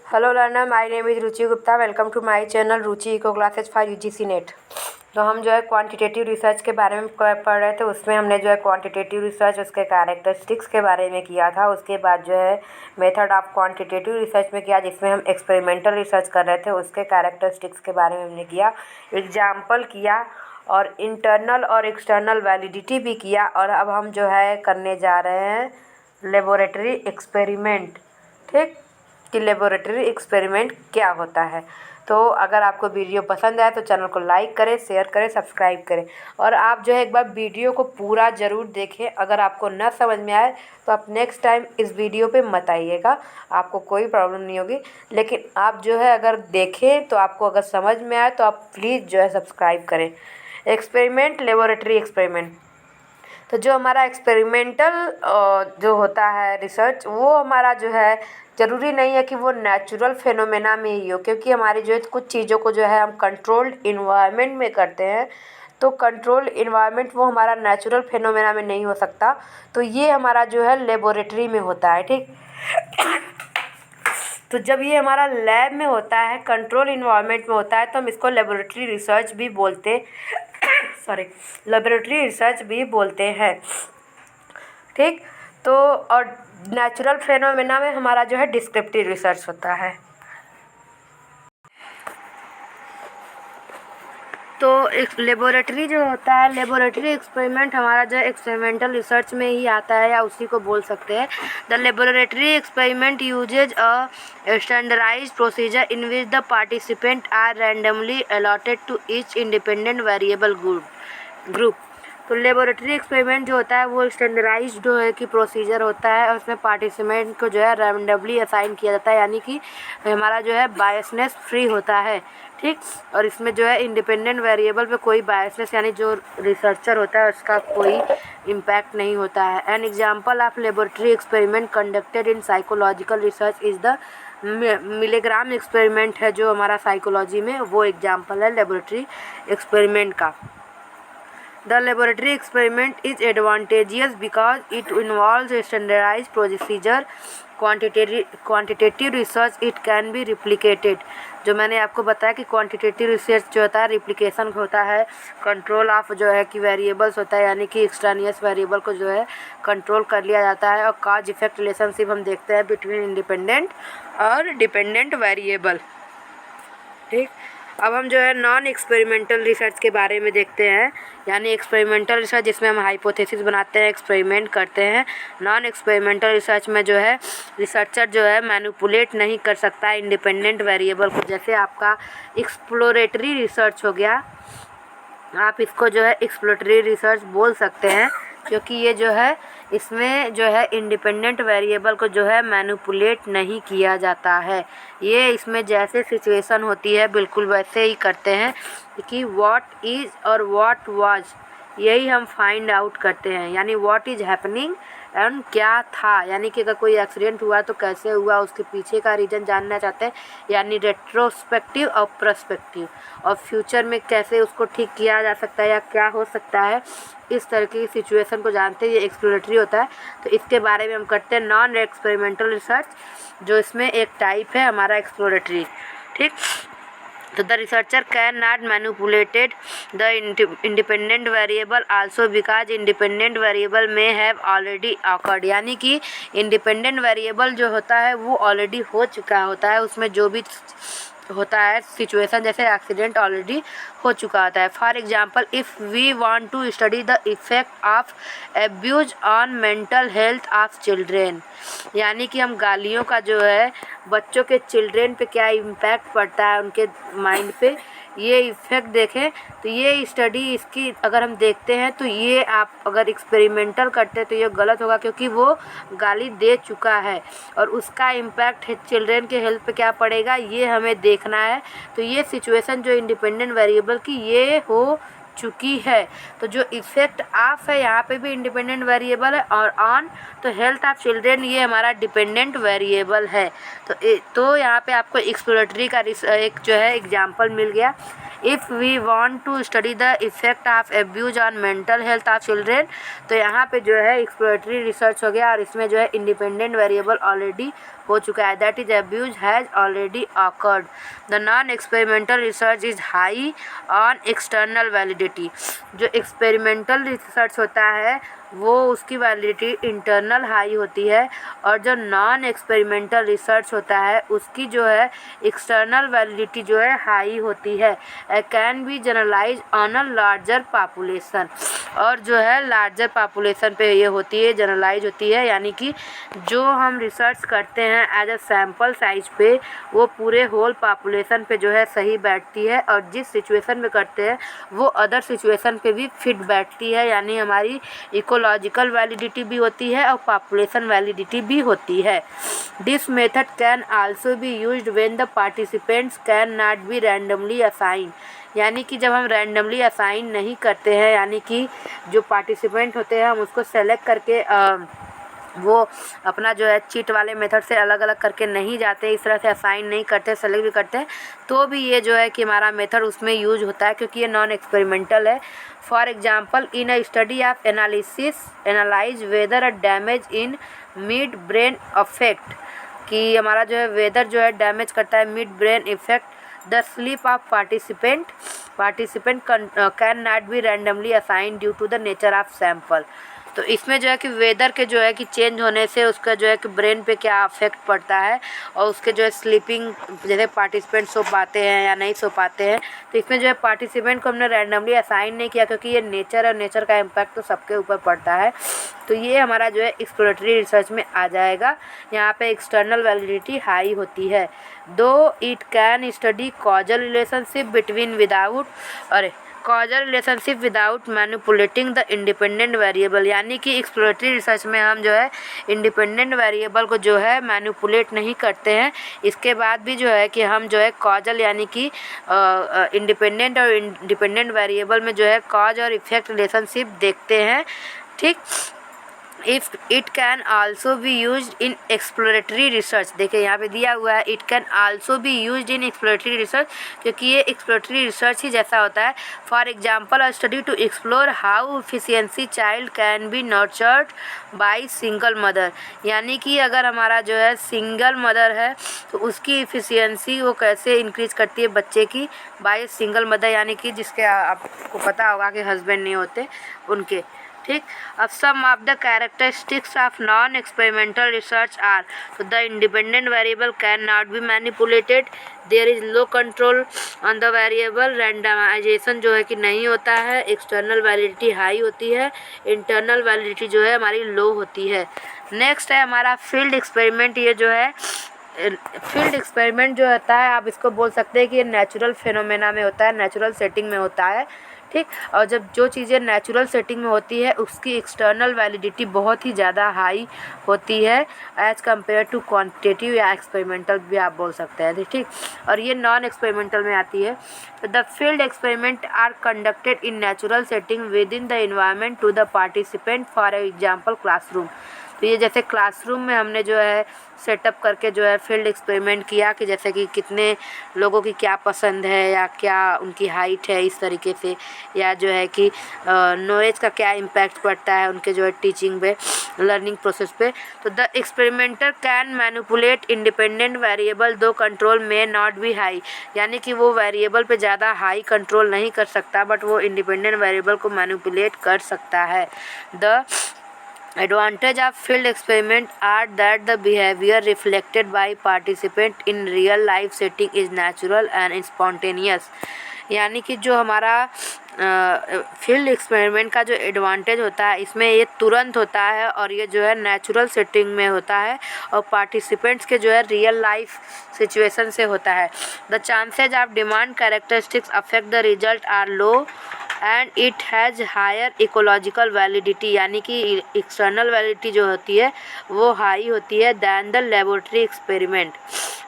Hello learner, my name is Ruchi Gupta. Welcome to my channel Ruchi eco classes for UGC NET. तो हम जो है quantitative research के बारे में पढ़ रहे थे। उसमें हमने जो है क्वांटिटेटिव रिसर्च, उसके कैरेक्टरिस्टिक्स के बारे में किया था। उसके बाद जो है मेथड ऑफ क्वांटिटेटिव रिसर्च में किया, जिसमें हम एक्सपेरिमेंटल रिसर्च कर रहे थे। उसके कैरेक्टरिस्टिक्स के बारे में हमने किया, एग्जाम्पल किया और इंटरनल और एक्सटर्नल वैलिडिटी भी किया। और अब हम जो है करने जा रहे हैं लेबोरेटरी एक्सपेरिमेंट। ठीक, कि लेबोरेटरी एक्सपेरिमेंट क्या होता है। तो अगर आपको वीडियो पसंद आए तो चैनल को लाइक करें, शेयर करें, सब्सक्राइब करें। और आप जो है एक बार वीडियो को पूरा ज़रूर देखें। अगर आपको न समझ में आए तो आप नेक्स्ट टाइम इस वीडियो पे मत आइएगा, आपको कोई प्रॉब्लम नहीं होगी। लेकिन आप जो है अगर देखें तो आपको अगर समझ में आए तो आप प्लीज़ जो है सब्सक्राइब करें। Experiment, laboratory experiment. तो जो हमारा एक्सपेरिमेंटल जो होता है रिसर्च, वो हमारा जो है ज़रूरी नहीं है कि वो नेचुरल फेनोमेना में ही हो, क्योंकि हमारी जो है कुछ चीज़ों को जो है हम कंट्रोल्ड इन्वायरमेंट में करते हैं। तो कंट्रोल्ड इन्वायरमेंट वो हमारा नेचुरल फेनोमेना में नहीं हो सकता। तो ये हमारा जो है लेबोरेटरी में होता है। ठीक, तो जब ये हमारा लैब में होता है, कंट्रोल इन्वायरमेंट में होता है, तो हम इसको लेबोरेटरी रिसर्च भी बोलते लेबोरेटरी रिसर्च भी बोलते हैं। ठीक, तो और नेचुरल फेनोमेना में हमारा जो है डिस्क्रिप्टिव रिसर्च होता है। तो एक लेबोरेटरी जो होता है, लेबोरेटरी एक्सपेरिमेंट हमारा जो एक्सपेरिमेंटल रिसर्च में ही आता है, या उसी को बोल सकते हैं। The laboratory experiment uses a standardised procedure in which the participant are randomly allotted to each independent variable group. तो लेबोरेटरी एक्सपेरिमेंट जो होता है वो स्टैंडर्डाइज्ड जो है कि प्रोसीजर होता है, और उसमें पार्टिसिपेंट को जो है रैंडमली असाइन किया जाता है, यानी कि हमारा जो है बायसनेस फ्री होता है। ठीक, और इसमें जो है इंडिपेंडेंट वेरिएबल पे कोई बायसनेस, यानी जो रिसर्चर होता है उसका कोई इम्पैक्ट नहीं होता है। An example of laboratory experiment conducted in psychological research is the Milgram experiment है, जो हमारा साइकोलॉजी में वो एग्जाम्पल है लेबोरेटरी एक्सपेरिमेंट का। The laboratory experiment is advantageous because it involves a standardized procedure. Quantitative research it can be replicated. जो मैंने आपको बताया कि क्वांटिटेटिव रिसर्च जो होता है रिप्लिकेशन होता है, कंट्रोल ऑफ जो है कि वेरिएबल्स होता है, यानी कि एक्सट्रानियस वेरिएबल को जो है कंट्रोल कर लिया जाता है। और कॉज इफेक्ट रिलेशनशिप हम देखते हैं बिटवीन इंडिपेंडेंट और डिपेंडेंट वेरिएबल। ठीक, अब हम जो है नॉन एक्सपेरिमेंटल रिसर्च के बारे में देखते हैं, यानी एक्सपेरिमेंटल रिसर्च जिसमें हम हाइपोथेसिस बनाते हैं, एक्सपेरिमेंट करते हैं। नॉन एक्सपेरिमेंटल रिसर्च में जो है रिसर्चर जो है मैनिपुलेट नहीं कर सकता इंडिपेंडेंट वेरिएबल को। जैसे आपका एक्सप्लोरेटरी रिसर्च हो गया, आप इसको जो है एक्सप्लोरेटरी रिसर्च बोल सकते हैं, क्योंकि ये जो है इसमें जो है इंडिपेंडेंट वेरिएबल को जो है मैनिपुलेट नहीं किया जाता है। ये इसमें जैसे सिचुएशन होती है बिल्कुल वैसे ही करते हैं, कि व्हाट इज़ और व्हाट वाज, यही हम फाइंड आउट करते हैं। यानी व्हाट इज़ हैपनिंग एंड क्या था, यानी कि अगर कोई एक्सीडेंट हुआ तो कैसे हुआ, उसके पीछे का रीज़न जानना चाहते हैं, यानी रेट्रोस्पेक्टिव और प्रस्पेक्टिव। और फ्यूचर में कैसे उसको ठीक किया जा सकता है या क्या हो सकता है, इस तरह की सिचुएशन को जानते हैं, ये एक्सप्लोरेटरी होता है। तो इसके बारे में हम करते हैं नॉन एक्सपेरिमेंटल रिसर्च, जो इसमें एक टाइप है हमारा एक्सप्लोरेटरी। ठीक, तो the researcher can not manipulated the independent variable also because independent variable में हैव ऑलरेडी ऑकर्ड, यानी कि इंडिपेंडेंट वेरिएबल जो होता है वो ऑलरेडी हो चुका होता है, उसमें जो भी होता है सिचुएशन, जैसे एक्सीडेंट ऑलरेडी हो चुका होता है। For example, if we want to study the effect of abuse on mental health of children, यानी कि हम गालियों का जो है बच्चों के चिल्ड्रेन पे क्या इम्पैक्ट पड़ता है उनके माइंड पे, ये इफ़ेक्ट देखें, तो ये स्टडी इसकी अगर हम देखते हैं तो ये आप अगर एक्सपेरिमेंटल करते हैं तो ये गलत होगा, क्योंकि वो गाली दे चुका है और उसका इम्पैक्ट चिल्ड्रेन के हेल्थ पे क्या पड़ेगा ये हमें देखना है। तो ये सिचुएशन जो इंडिपेंडेंट वेरिएबल की ये हो चुकी है। तो जो इफ़ेक्ट ऑफ है यहाँ पे भी इंडिपेंडेंट वेरिएबल है, और ऑन तो हेल्थ ऑफ चिल्ड्रेन ये हमारा डिपेंडेंट वेरिएबल है। तो यहाँ पे आपको एक्सप्लोरेटरी का एक जो है एग्जांपल मिल गया। If we want to study the effect of abuse on mental health of children, तो यहाँ पे जो है एक्सप्लोरेटरी रिसर्च हो गया और इसमें जो है इंडिपेंडेंट वेरिएबल ऑलरेडी हो चुका है, that is abuse has already awkward. The non experimental research is high on external validity. जो एक्सपेरिमेंटल रिसर्च होता है वो उसकी वैलिडिटी इंटरनल हाई होती है, और जो नॉन एक्सपेरिमेंटल रिसर्च होता है उसकी जो है एक्सटर्नल वैलिडिटी जो है हाई होती है। Can be generalise on a larger population, और जो है लार्जर पॉपुलेशन पे ये होती है, जनरलाइज होती है, यानी कि जो हम रिसर्च करते हैं एज अ सैम्पल साइज पे वो पूरे होल पॉपुलेशन पे जो है सही बैठती है, और जिस सिचुएशन में करते हैं वो अदर सिचुएशन पे भी फिट बैठती है, यानी हमारी इकोलॉजिकल वैलिडिटी भी होती है और पॉपुलेशन वैलिडिटी भी होती है। This method can also be used when the participants can not be randomly assign, यानी कि जब हम रैंडमली असाइन नहीं करते हैं, यानी कि जो पार्टिसिपेंट होते हैं हम उसको सेलेक्ट करके वो अपना जो है चीट वाले मेथड से अलग अलग करके नहीं जाते, इस तरह से असाइन नहीं करते, सेलेक्ट भी करते हैं, तो भी ये जो है कि हमारा मेथड उसमें यूज होता है क्योंकि ये नॉन एक्सपेरिमेंटल है। For example in a study of analyse weather a damage in mid brain affect, कि हमारा जो है वेदर जो है डैमेज करता है mid brain effect the sleep of participant can not be randomly assign due to the nature of sample. तो इसमें जो है कि वेदर के जो है कि चेंज होने से उसका जो है कि ब्रेन पे क्या अफेक्ट पड़ता है, और उसके जो है स्लीपिंग, जैसे पार्टिसिपेंट सो पाते हैं या नहीं सो पाते हैं, तो इसमें जो है पार्टिसिपेंट को हमने रैंडमली असाइन नहीं किया क्योंकि ये नेचर है, नेचर का इम्पैक्ट तो सबके ऊपर पड़ता है। तो ये हमारा जो है एक्सप्लोरेटरी रिसर्च में आ जाएगा। यहाँ पे एक्सटर्नल वैलिडिटी हाई होती है, दो it can study causal relationship between causal relationship without manipulating the independent variable, यानी कि एक्सप्लोरेटरी रिसर्च में हम जो है इंडिपेंडेंट वेरिएबल को जो है मैनिपुलेट नहीं करते हैं, इसके बाद भी जो है कि हम जो है कॉजल यानी कि इंडिपेंडेंट और इंडिपेंडेंट वेरिएबल में जो है कॉज और इफेक्ट रिलेशनशिप देखते हैं। ठीक, if it can also be use in exploratory research, देखिए यहाँ पे दिया हुआ है it can also be use in exploratory research, क्योंकि ये एक्सप्लोरेटरी रिसर्च ही जैसा होता है। For example a study to explore how efficiency child can be nurtured by single mother, यानी कि अगर हमारा जो है सिंगल मदर है तो उसकी एफिशिएंसी वो कैसे इंक्रीज करती है बच्चे की बाय सिंगल मदर, यानी कि जिसके आपको पता होगा कि हस्बैंड नहीं होते उनके। ठीक, अब some of the characteristics of non experimental research are, तो the independent variable can not be manipulated, there is low control on the variable, randomization जो है कि नहीं होता है, एक्सटर्नल वैलिडिटी हाई होती है, इंटरनल वैलिडिटी जो है हमारी लो होती है। नेक्स्ट है हमारा फील्ड एक्सपेरिमेंट। ये जो है फील्ड एक्सपेरिमेंट जो होता है आप इसको बोल सकते हैं कि ये नेचुरल फिनोमेना में होता है, नेचुरल सेटिंग में होता है। ठीक, और जब जो चीज़ें नेचुरल सेटिंग में होती है उसकी एक्सटर्नल वैलिडिटी बहुत ही ज़्यादा हाई होती है एज़ कम्पेयर टू क्वांटिटेटिव या एक्सपेरिमेंटल भी आप बोल सकते हैं। ठीक, और ये नॉन एक्सपेरिमेंटल में आती है। The field experiment are conducted in natural setting within the environment to the participant, for example classroom. तो ये जैसे क्लासरूम में हमने जो है सेटअप करके जो है फील्ड एक्सपेरिमेंट किया कि जैसे कि कितने लोगों की क्या पसंद है या क्या उनकी हाइट है इस तरीके से, या जो है कि नॉलेज का क्या इम्पैक्ट पड़ता है उनके जो है टीचिंग पे, लर्निंग प्रोसेस पे। तो the experimenter can manipulate independent variable दो कंट्रोल में नॉट बी हाई, यानी कि वो वेरिएबल पे ज़्यादा हाई कंट्रोल नहीं कर सकता बट वो इंडिपेंडेंट वेरिएबल को मैनिपुलेट कर सकता है। The advantage of field experiment are that the behavior reflected by participant in real life setting is natural and spontaneous, यानी कि जो हमारा फील्ड एक्सपेरिमेंट का जो एडवांटेज होता है इसमें ये तुरंत होता है और ये जो है नेचुरल सेटिंग में होता है और पार्टिसिपेंट्स के जो है रियल लाइफ सिचुएशन से होता है। The chances of demand characteristics affect the result are low and it has higher ecological validity, यानी कि एक्सटर्नल वैलिडिटी जो होती है वो हाई होती है than the laboratory experiment.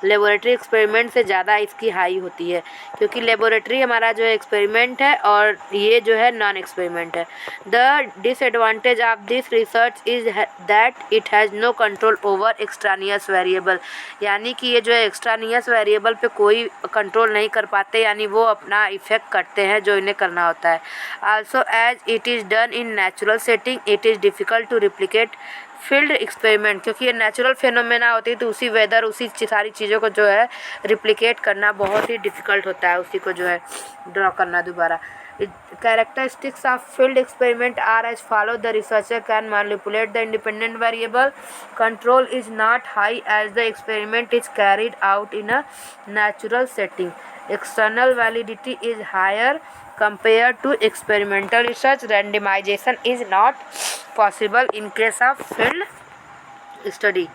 Laboratory experiment से ज़्यादा इसकी हाई होती है, क्योंकि लेबोरेटरी हमारा जो है एक्सपेरिमेंट है और ये जो है नॉन एक्सपेरिमेंट है। The disadvantage of this research is that it has no control over extraneous variable, यानी कि ये जो है एक्सट्रानियस वेरिएबल पे कोई कंट्रोल नहीं कर पाते, यानी वो अपना इफेक्ट करते हैं जो इन्हें करना होता है। Also as it is done in natural setting it is difficult to replicate field experiment, क्योंकि ये नेचुरल फिनोमेना होती है तो उसी वेदर उसी सारी चीज़ों को जो है रिप्लिकेट करना बहुत ही डिफ़िकल्ट होता है, उसी को जो है ड्रॉ करना दोबारा। Characteristics of field experiment are as follow: the researcher can manipulate the independent variable, control is not high as the experiment is carried out in a natural setting, external validity is higher compared to experimental research, randomization is not possible in case of field study।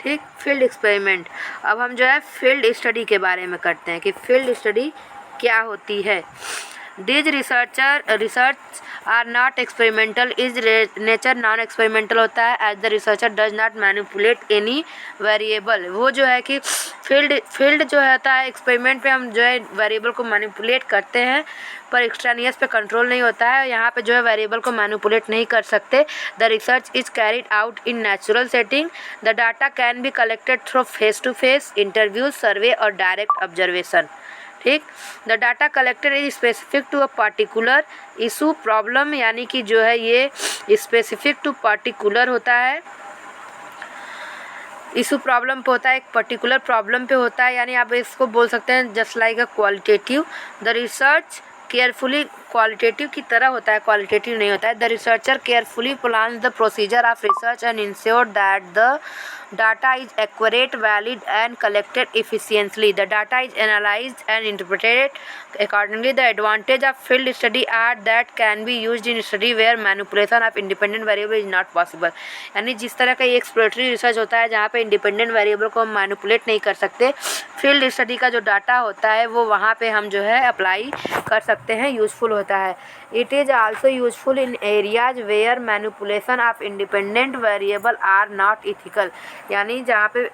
ठीक, field experiment. अब हम जो है field study के बारे में करते हैं कि फील्ड स्टडी क्या होती है। These research are not experimental is nature non experimental होता है as the researcher does not manipulate any variable। वो जो है कि फील्ड जो होता है एक्सपेरिमेंट पे हम जो है वेरिएबल को मैनिपुलेट करते हैं, पर एक्सट्रानियस पे कंट्रोल नहीं होता है, यहाँ पे जो है वेरिएबल को मैनिपुलेट नहीं कर सकते। The research is carried out in natural setting, the data can be collected through face to face interview, survey और डायरेक्ट ऑब्जर्वेशन। ठीक, the data collected is specific to a particular issue problem, यानी कि जो है ये specific to particular होता है, issue problem पे होता है, एक पर्टिकुलर प्रॉब्लम पे होता है, यानी आप इसको बोल सकते हैं just like a qualitative. The research carefully qualitative की तरह होता है, क्वालिटेटिव नहीं होता है। The researcher carefully plans the procedure of research and ensure that the data is accurate, valid and collected efficiently. The data is analyzed and interpreted accordingly. The advantage of field study are that can be used in study where manipulation of independent variable is not possible। यानी जिस तरह का ये exploratory research होता है जहाँ पे independent variable को हम मैनिपुलेट नहीं कर सकते, फील्ड स्टडी का जो डाटा होता है वो वहाँ पे हम जो है अप्लाई कर सकते हैं, यूज़फुल होता है। It is also useful in areas where manipulation of independent variable are not ethical, यानी जहाँ पे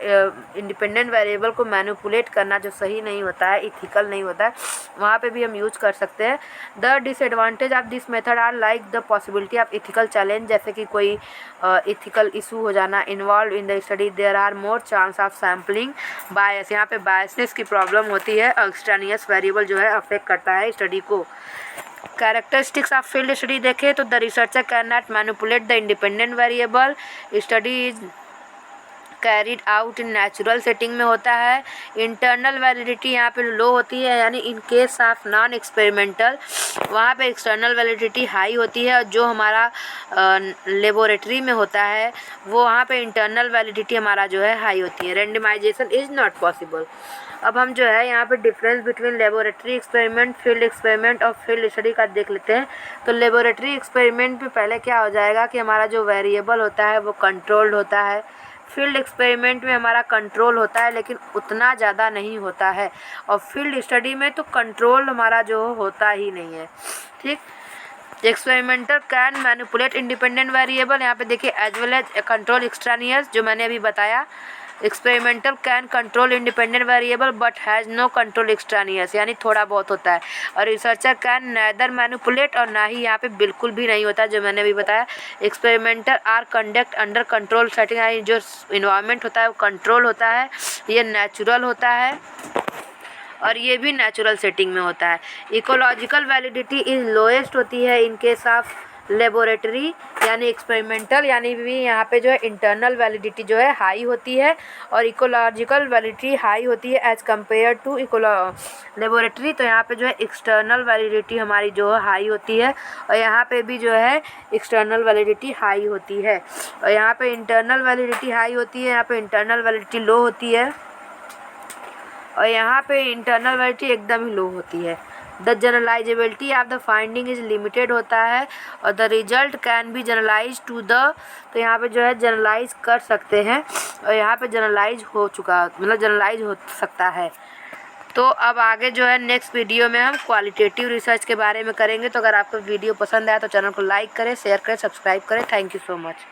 इंडिपेंडेंट वेरिएबल को मैनिपुलेट करना जो सही नहीं होता है, इथिकल नहीं होता है, वहाँ पे भी हम यूज कर सकते हैं। The disadvantage of this method are like the possibility of ethical challenge, जैसे कि कोई इथिकल इशू हो जाना involve in the study, there are more chance of sampling bias, यहाँ पे बायसनेस की प्रॉब्लम होती है, एक्सट्रानियस वेरिएबल जो है अफेक्ट करता है स्टडी को। कैरेक्टरिस्टिक्स ऑफ फील्ड स्टडी देखें तो the researcher can not manipulate the independent variable, study is carried out in natural setting में होता है। इंटरनल वैलिडिटी यहाँ पे लो होती है, यानी in case of non experimental वहाँ पे एक्सटर्नल वैलिडिटी हाई होती है, और जो हमारा लेबोरेटरी में होता है वो वहाँ पे इंटरनल वैलिडिटी हमारा जो है हाई होती है। Randomisation is not possible. अब हम जो है यहाँ पे difference between laboratory experiment, field experiment और फील्ड स्टडी का देख लेते हैं। तो लेबोरेटरी एक्सपेरिमेंट में पहले क्या हो जाएगा कि हमारा जो वेरिएबल होता है वो कंट्रोल्ड होता है। फील्ड एक्सपेरिमेंट में हमारा कंट्रोल होता है लेकिन उतना ज़्यादा नहीं होता है, और फील्ड स्टडी में तो कंट्रोल हमारा जो होता ही नहीं है। ठीक, experimenter can manipulate independent variable, यहाँ पे देखिए as well as control extraneous, जो मैंने अभी बताया। Experimental can control independent variable but has no control extraneous, यानी थोड़ा बहुत होता है। और रिसर्चर कैन नैदर मैनिपुलेट, और ना ही यहाँ पे बिल्कुल भी नहीं होता, जो मैंने अभी बताया। Experimental are conduct under control setting, यानी जो इन्वायरमेंट होता है वो कंट्रोल होता है, ये नेचुरल होता है और ये भी नेचुरल सेटिंग में होता है। इकोलॉजिकल वैलिडिटी इज लोएस्ट होती है इन केस ऑफ लेबोरेटरी, यानी एक्सपेरिमेंटल, यानी भी यहाँ पे जो है इंटरनल वैलिडिटी जो है हाई होती है और इकोलॉजिकल वैलिडिटी हाई होती है एज़ कम्पेयर टू लेबोरेटरी। तो यहाँ पे जो है एक्सटर्नल वैलिडिटी हमारी जो है हाई होती है, और यहाँ पे भी जो है एक्सटर्नल वैलिडिटी हाई होती है, और यहाँ पे इंटरनल वैलिडिटी हाई होती है, यहाँ पे इंटरनल वैलिडिटी लो होती है, और यहाँ पे इंटरनल वैलिडिटी एकदम ही लो होती है। The generalisability of the finding is limited होता है, और the result can be generalise to the, तो यहाँ पे जो है जनरलाइज कर सकते हैं, और यहाँ पे जनरलाइज हो चुका, मतलब जनरलाइज हो सकता है। तो अब आगे जो है नेक्स्ट वीडियो में हम क्वालिटेटिव रिसर्च के बारे में करेंगे। तो अगर आपको वीडियो पसंद आया तो चैनल को लाइक करें, शेयर करें, सब्सक्राइब करें। Thank you so much.